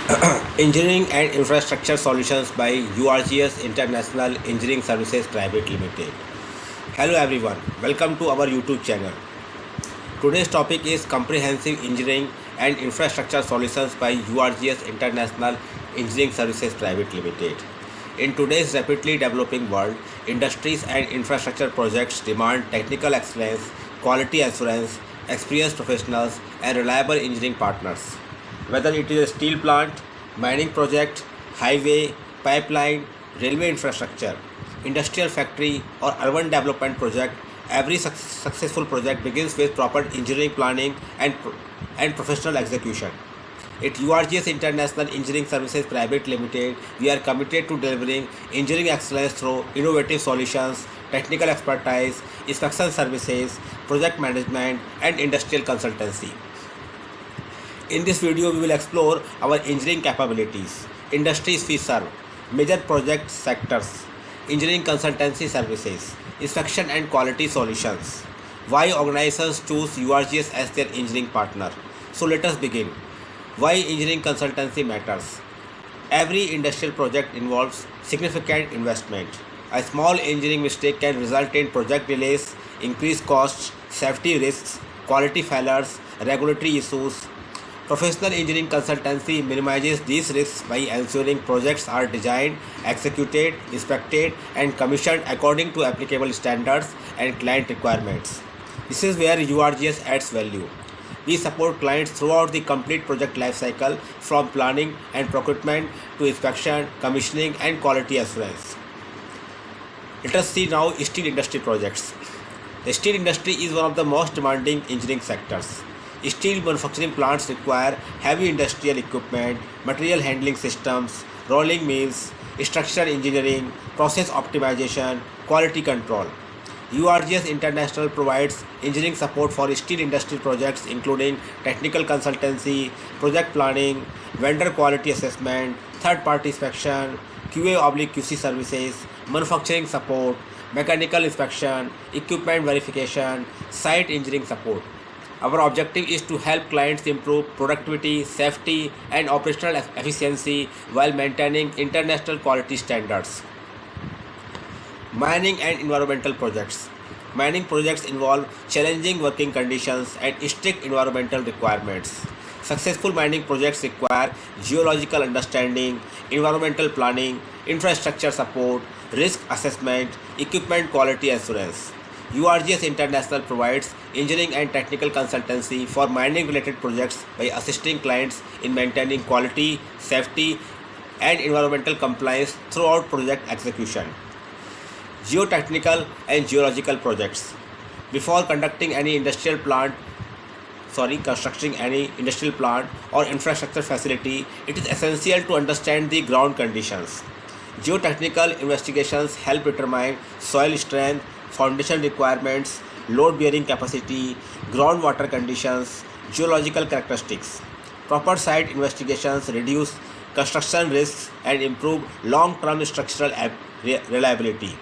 Engineering and Infrastructure Solutions by URGS International Engineering Services Private Limited. Hello everyone, welcome to our YouTube channel. Today's topic is Comprehensive Engineering and Infrastructure Solutions by URGS International Engineering Services Private Limited. In today's rapidly developing world, industries and infrastructure projects demand technical excellence, quality assurance, experienced professionals, and reliable engineering partners. Whether it is a steel plant, mining project, highway, pipeline, railway infrastructure, industrial factory, or urban development project, every successful project begins with proper engineering planning and professional execution. At URGS International Engineering Services Private Limited, we are committed to delivering engineering excellence through innovative solutions, technical expertise, inspection services, project management, and industrial consultancy. In this video, we will explore our engineering capabilities, industries we serve, major project sectors, engineering consultancy services, inspection and quality solutions, why organizations choose URGS as their engineering partner. So let us begin. Why engineering consultancy matters. Every industrial project involves significant investment. A small engineering mistake can result in project delays, increased costs, safety risks, quality failures, regulatory issues. Professional engineering consultancy minimizes these risks by ensuring projects are designed, executed, inspected, and commissioned according to applicable standards and client requirements. This is where URGS adds value. We support clients throughout the complete project lifecycle, from planning and procurement to inspection, commissioning, and quality assurance. Let us see now steel industry projects. The steel industry is one of the most demanding engineering sectors. Steel manufacturing plants require heavy industrial equipment, material handling systems, rolling mills, structural engineering, process optimization, quality control. URGS International provides engineering support for steel industry projects including technical consultancy, project planning, vendor quality assessment, third-party inspection, QA/QC services, manufacturing support, mechanical inspection, equipment verification, site engineering support. Our objective is to help clients improve productivity, safety, and operational efficiency while maintaining international quality standards. Mining and environmental projects. Mining projects involve challenging working conditions and strict environmental requirements. Successful mining projects require geological understanding, environmental planning, infrastructure support, risk assessment, equipment quality assurance. URGS International provides engineering and technical consultancy for mining related projects by assisting clients in maintaining quality, safety, and environmental compliance throughout project execution. Geotechnical and geological projects. Before constructing any industrial plant or infrastructure facility, it is essential to understand the ground conditions. Geotechnical investigations help determine soil strength, foundation requirements, load bearing capacity, groundwater conditions, geological characteristics. Proper site investigations reduce construction risks and improve long term structural reliability.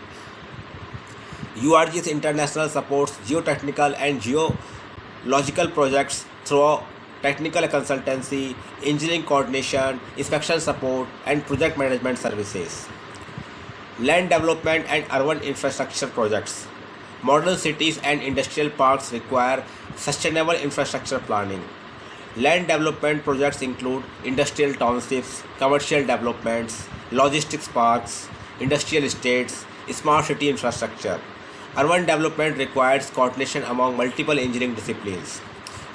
URGS International supports geotechnical and geological projects through technical consultancy, engineering coordination, inspection support, and project management services. Land development and urban infrastructure projects. Modern cities and industrial parks require sustainable infrastructure planning. Land development projects include industrial townships, commercial developments, logistics parks, industrial estates, smart city infrastructure. Urban development requires coordination among multiple engineering disciplines.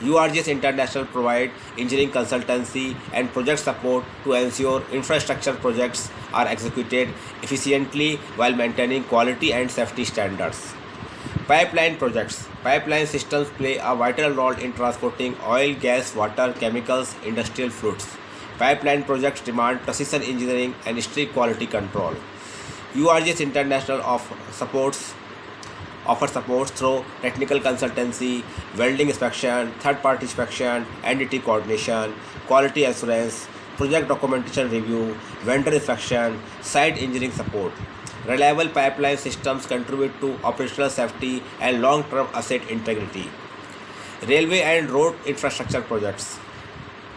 URGS International provide engineering consultancy and project support to ensure infrastructure projects are executed efficiently while maintaining quality and safety standards. Pipeline projects. Pipeline systems play a vital role in transporting oil, gas, water, chemicals, industrial fluids. Pipeline projects demand precision engineering and strict quality control. URGS International offers support through technical consultancy, welding inspection, third-party inspection, NDT coordination, quality assurance, project documentation review, vendor inspection, site engineering support. Reliable pipeline systems contribute to operational safety and long-term asset integrity. Railway and road infrastructure projects.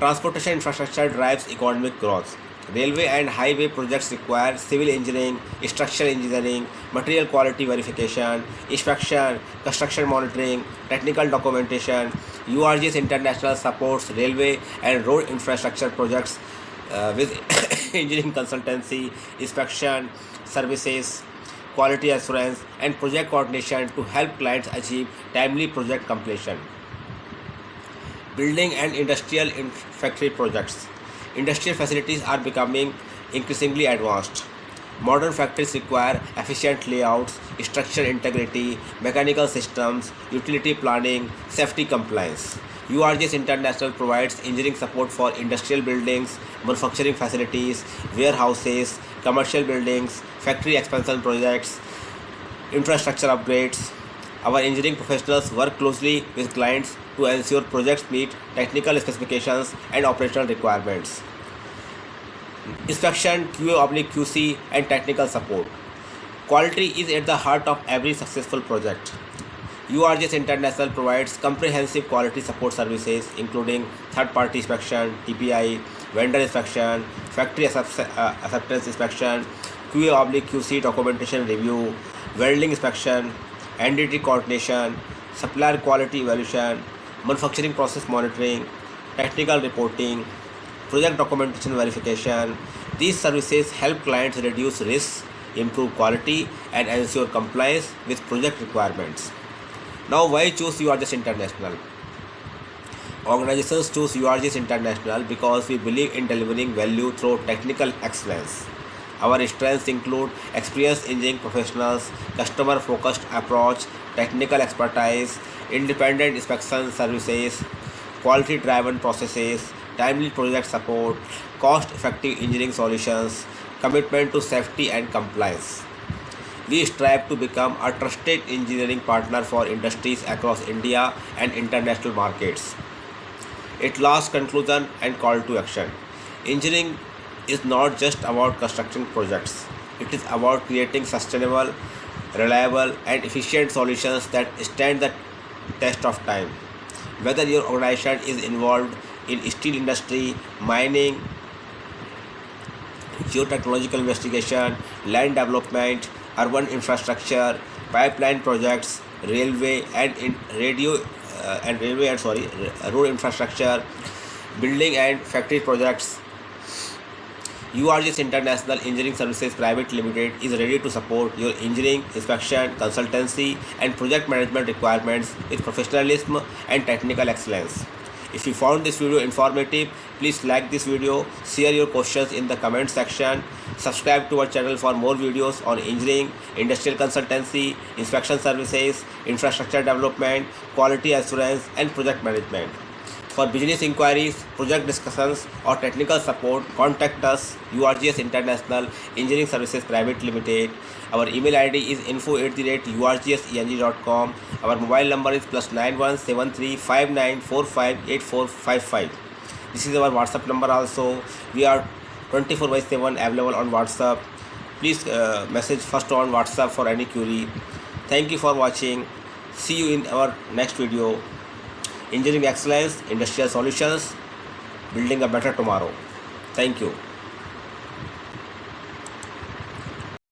Transportation infrastructure drives economic growth. Railway and highway projects require civil engineering, structural engineering, material quality verification, inspection, construction monitoring, technical documentation. URGS International supports railway and road infrastructure projects with engineering consultancy, inspection, services, quality assurance, and project coordination to help clients achieve timely project completion. Building and industrial factory projects. Industrial facilities are becoming increasingly advanced. Modern factories require efficient layouts, structural integrity, mechanical systems, utility planning, safety compliance. URGS International provides engineering support for industrial buildings, manufacturing facilities, warehouses, commercial buildings, factory expansion projects, infrastructure upgrades. Our engineering professionals work closely with clients to ensure projects meet technical specifications and operational requirements. Inspection, QA/QC, and technical support. Quality is at the heart of every successful project. URGS International provides comprehensive quality support services including third-party inspection, TPI, vendor inspection, factory acceptance inspection, QA/QC documentation review, welding inspection, NDT coordination, supplier quality evaluation, manufacturing process monitoring, technical reporting, project documentation verification. These services help clients reduce risks, improve quality, and ensure compliance with project requirements. Now, why choose URGS International? Organizations choose URGS International because we believe in delivering value through technical excellence. Our strengths include experienced engineering professionals, customer-focused approach, technical expertise, independent inspection services, quality-driven processes, timely project support, cost-effective engineering solutions, commitment to safety and compliance. We strive to become a trusted engineering partner for industries across India and international markets. At last, conclusion and call to action. Engineering is not just about construction projects. It is about creating sustainable, reliable, and efficient solutions that stand the test of time. Whether your organization is involved in steel industry, mining, geotechnological investigation, land development, urban infrastructure, pipeline projects, railway and road infrastructure, building and factory projects, URGS International Engineering Services Private Limited is ready to support your engineering, inspection, consultancy, and project management requirements with professionalism and technical excellence. If you found this video informative, please like this video, share your questions in the comment section, subscribe to our channel for more videos on engineering, industrial consultancy, inspection services, infrastructure development, quality assurance, and project management. For business inquiries, project discussions, or technical support, contact us, URGS International Engineering Services Private Limited. Our email ID is info@urgseng.com. Our mobile number is +91 7359458455. This is our WhatsApp number also. We are 24/7 available on WhatsApp. Please message first on WhatsApp for any query. Thank you for watching. See you in our next video. Engineering excellence, industrial solutions, building a better tomorrow. Thank you.